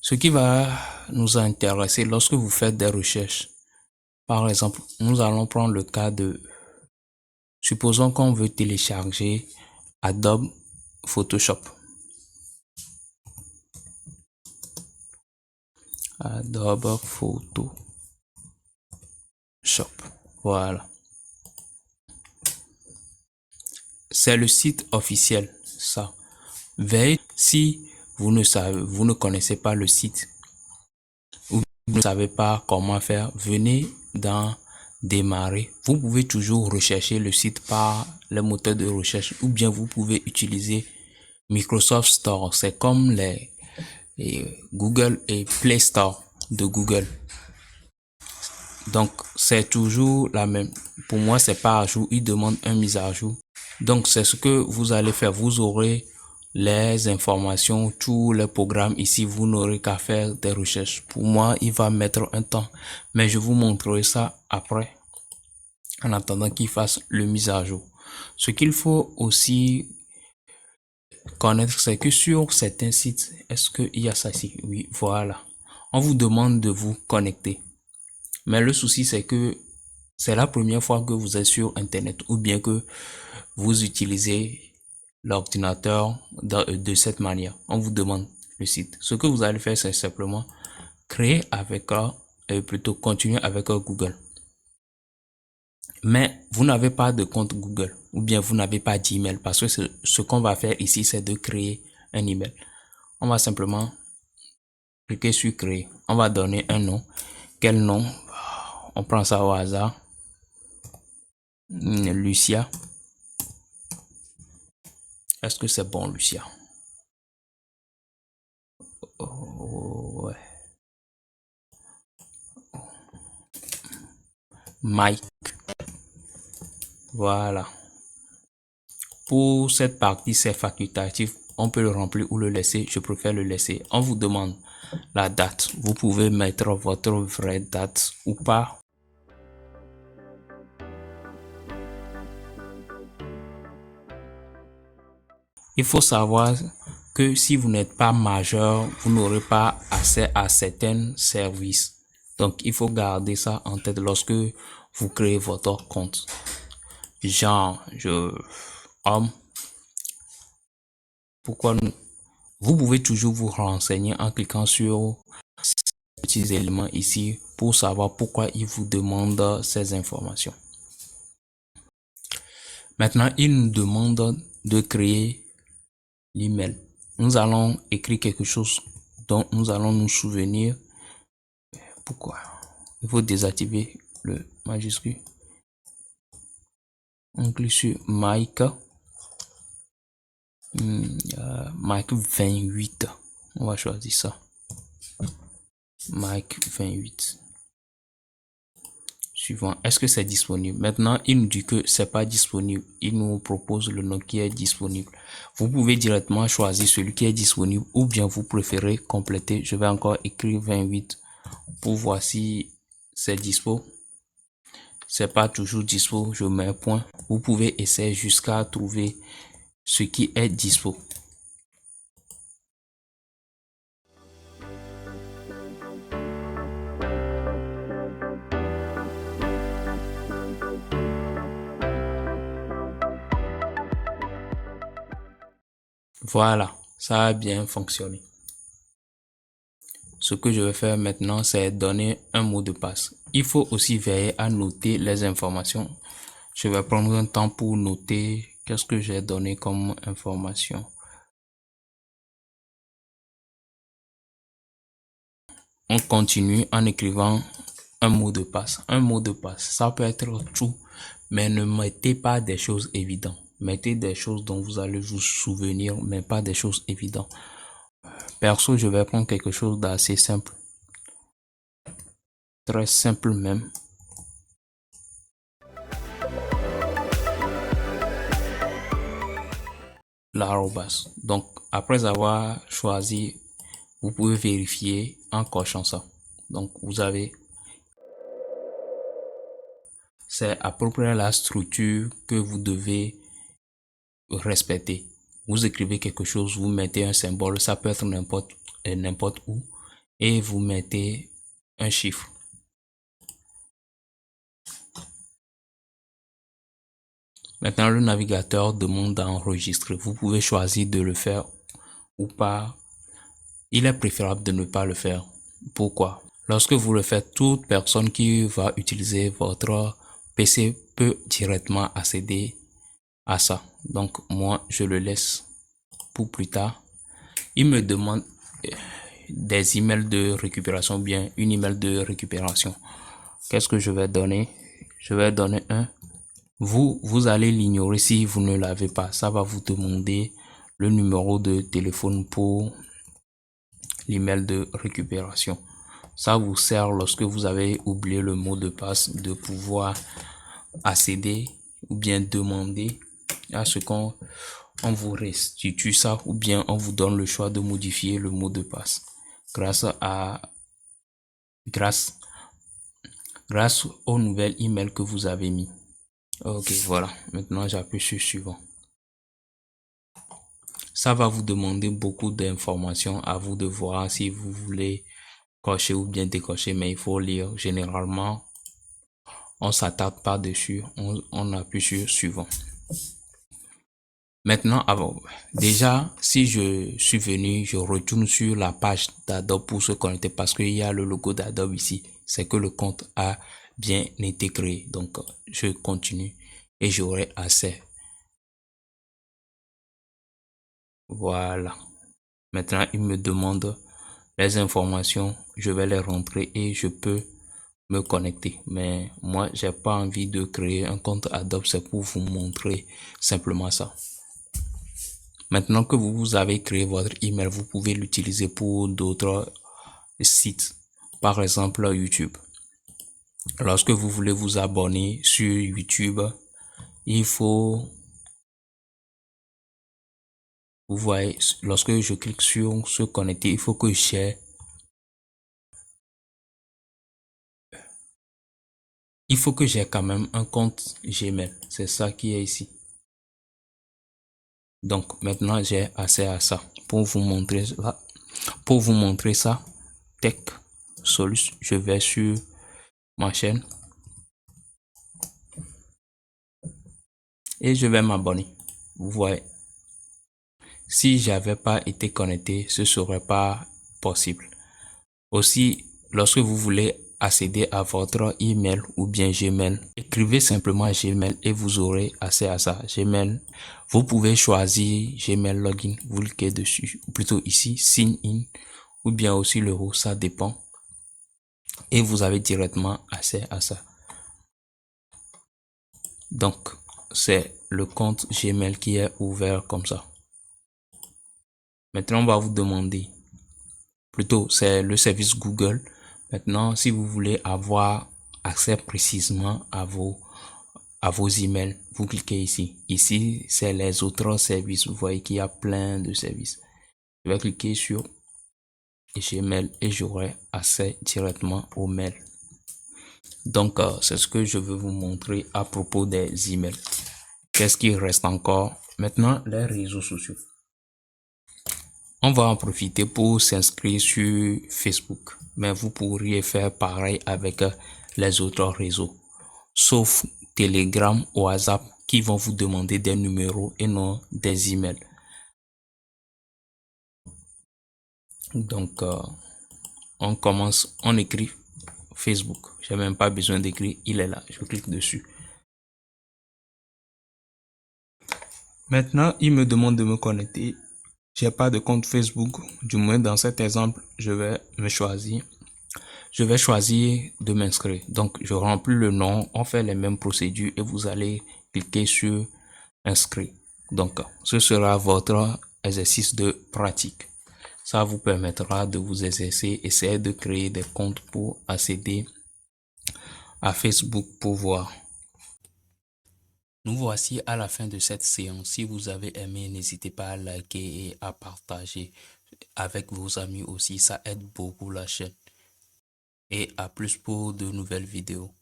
Ce qui va nous intéresser lorsque vous faites des recherches. Par exemple, nous allons prendre le cas de, supposons qu'on veut télécharger Adobe Photoshop. Adobe Photoshop. Voilà. C'est le site officiel, ça. Veillez, si vous ne connaissez pas le site ou vous ne savez pas comment faire, venez dans Démarrer. Vous pouvez toujours rechercher le site par les moteurs de recherche ou bien vous pouvez utiliser Microsoft Store. C'est comme les Google et Play Store de Google. Donc, c'est toujours la même. Pour moi, c'est pas à jour. Il demande une mise à jour. Donc, c'est ce que vous allez faire. Vous aurez les informations, tous les programmes ici. Vous n'aurez qu'à faire des recherches. Pour moi, il va mettre un temps. Mais je vous montrerai ça après. En attendant qu'il fasse le mise à jour. Ce qu'il faut aussi connaître, c'est que sur certains sites, est-ce qu'il y a ça ici? Oui, voilà. On vous demande de vous connecter. Mais le souci, c'est que c'est la première fois que vous êtes sur Internet ou bien que vous utilisez l'ordinateur de cette manière. On vous demande le site. Ce que vous allez faire, c'est simplement créer avec, plutôt continuer avec Google. Mais vous n'avez pas de compte Google ou bien vous n'avez pas d'email parce que ce qu'on va faire ici, c'est de créer un email. On va simplement cliquer sur créer. On va donner un nom. Quel nom? On prend ça au hasard. Lucia. Est-ce que c'est bon, Lucia? Oh, ouais. Mike. Voilà. Pour cette partie, c'est facultatif. On peut le remplir ou le laisser. Je préfère le laisser. On vous demande la date. Vous pouvez mettre votre vraie date ou pas. Il faut savoir que si vous n'êtes pas majeur, vous n'aurez pas accès à certains services. Donc, il faut garder ça en tête lorsque vous créez votre compte. Genre, homme. Pourquoi nous? Vous pouvez toujours vous renseigner en cliquant sur ces petits éléments ici pour savoir pourquoi il vous demande ces informations. Maintenant, il nous demande de créer l'email. Nous allons écrire quelque chose dont nous allons nous souvenir. Pourquoi? Il faut désactiver le majuscule. On clique sur Mike. Mike 28. On va choisir ça. Mike 28. Suivant. Est-ce que c'est disponible? Maintenant, il nous dit que c'est pas disponible. Il nous propose le nom qui est disponible. Vous pouvez directement choisir celui qui est disponible ou bien vous préférez compléter. Je vais encore écrire 28 pour voir si c'est dispo. C'est pas toujours dispo. Je mets un point. Vous pouvez essayer jusqu'à trouver ce qui est dispo. Voilà, ça a bien fonctionné. Ce que je vais faire maintenant, c'est donner un mot de passe. Il faut aussi veiller à noter les informations. Je vais prendre un temps pour noter qu'est-ce que j'ai donné comme information. On continue en écrivant un mot de passe. Un mot de passe, ça peut être tout, mais ne mettez pas des choses évidentes. Mettez des choses dont vous allez vous souvenir, mais pas des choses évidentes. Perso, je vais prendre quelque chose d'assez simple. Très simple même. L'arrobas. Donc, après avoir choisi, vous pouvez vérifier en cochant ça. Donc, vous avez... C'est à peu près la structure que vous devez respecter. Vous écrivez quelque chose, vous mettez un symbole, ça peut être n'importe où. et vous mettez un chiffre. Maintenant, le navigateur demande d'enregistrer. Vous pouvez choisir de le faire ou pas. Il est préférable de ne pas le faire. Pourquoi? Lorsque vous le faites, toute personne qui va utiliser votre PC peut directement accéder à ça. Donc, moi, je le laisse pour plus tard. Il me demande des emails de récupération, bien une email de récupération. Qu'est-ce que je vais donner? Je vais donner un. Vous allez l'ignorer si vous ne l'avez pas. Ça va vous demander le numéro de téléphone pour l'email de récupération. Ça vous sert lorsque vous avez oublié le mot de passe de pouvoir accéder ou bien demander à ce qu'on vous restitue ça ou bien on vous donne le choix de modifier le mot de passe grâce au nouvel email que vous avez mis. Ok, voilà. Maintenant, j'appuie sur suivant. Ça va vous demander beaucoup d'informations, à vous de voir si vous voulez cocher ou bien décocher, mais il faut lire. Généralement, on s'attarde pas dessus, on appuie sur suivant. Maintenant, déjà, si je suis venu, je retourne sur la page d'Adobe pour se connecter parce qu'il y a le logo d'Adobe ici. C'est que le compte a bien été créé. Donc, je continue et j'aurai accès. Voilà. Maintenant, il me demande les informations. Je vais les rentrer et je peux me connecter. Mais moi, j'ai pas envie de créer un compte Adobe. C'est pour vous montrer simplement ça. Maintenant que vous avez créé votre email, vous pouvez l'utiliser pour d'autres sites. Par exemple, YouTube. Lorsque vous voulez vous abonner sur YouTube, il faut... Vous voyez, lorsque je clique sur se connecter, il faut que j'ai... Il faut que j'ai quand même un compte Gmail. C'est ça qui est ici. Donc, maintenant, j'ai accès à ça. Pour vous montrer ça, Tech Solus, je vais sur ma chaîne et je vais m'abonner. Vous voyez, si j'avais pas été connecté, ce serait pas possible. Aussi, lorsque vous voulez accéder à votre email ou bien Gmail, écrivez simplement Gmail et vous aurez accès à ça. Gmail, vous pouvez choisir Gmail Login, vous cliquez dessus, ou plutôt ici, Sign In, ou bien aussi le haut, ça dépend. Et vous avez directement accès à ça. Donc, c'est le compte Gmail qui est ouvert comme ça. Maintenant, on va vous demander, plutôt c'est le service Google. Maintenant, si vous voulez avoir accès précisément à vos emails, vous cliquez ici. Ici, c'est les autres services. Vous voyez qu'il y a plein de services. Je vais cliquer sur Gmail et j'aurai accès directement aux mails. Donc, c'est ce que je veux vous montrer à propos des emails. Qu'est-ce qui reste encore? Maintenant, les réseaux sociaux. On va en profiter pour s'inscrire sur Facebook. Mais vous pourriez faire pareil avec les autres réseaux. Sauf Telegram ou WhatsApp qui vont vous demander des numéros et non des emails. Donc, on écrit Facebook. J'ai même pas besoin d'écrire, il est là. Je clique dessus. Maintenant, il me demande de me connecter. J'ai pas de compte Facebook. Du moins, dans cet exemple, je vais choisir de m'inscrire. Donc, je remplis le nom, on fait les mêmes procédures et vous allez cliquer sur inscrire. Donc, ce sera votre exercice de pratique. Ça vous permettra de vous exercer, essayer de créer des comptes pour accéder à Facebook pour voir. Nous voici à la fin de cette séance. Si vous avez aimé, n'hésitez pas à liker et à partager avec vos amis aussi. Ça aide beaucoup la chaîne. Et à plus pour de nouvelles vidéos.